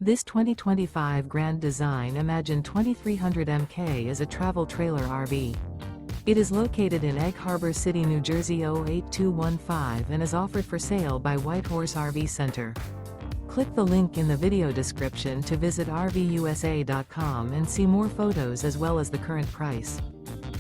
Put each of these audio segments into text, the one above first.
This 2025 Grand Design Imagine 2300 MK is a travel trailer RV. It is located in Egg Harbor City, New Jersey 08215 and is offered for sale by White Horse RV Center. Click the link in the video description to visit RVUSA.com and see more photos as well as the current price.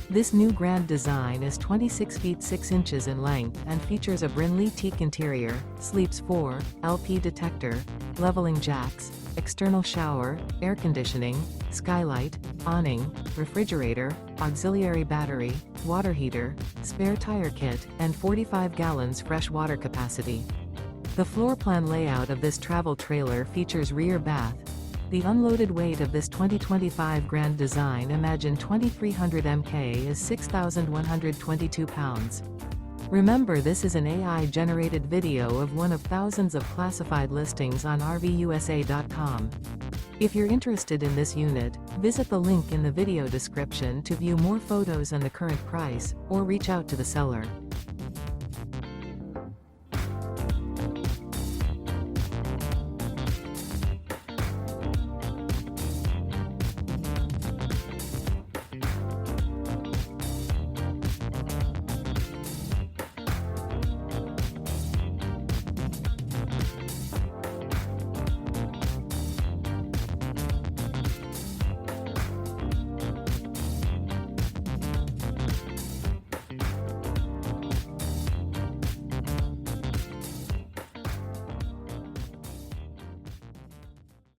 This new Grand Design is 26 feet 6 inches in length and features a BRYNLEE Teak interior, sleeps 4, LP detector, leveling jacks, external shower, air conditioning, skylight, awning, refrigerator, auxiliary battery, water heater, spare tire kit, and 45 gallons fresh water capacity. The floor plan layout of this travel trailer features rear bath. The unloaded weight of this 2025 Grand Design Imagine 2300 MK is 6,122 pounds. Remember, this is an AI-generated video of one of thousands of classified listings on RVUSA.com. If you're interested in this unit, visit the link in the video description to view more photos and the current price, or reach out to the seller.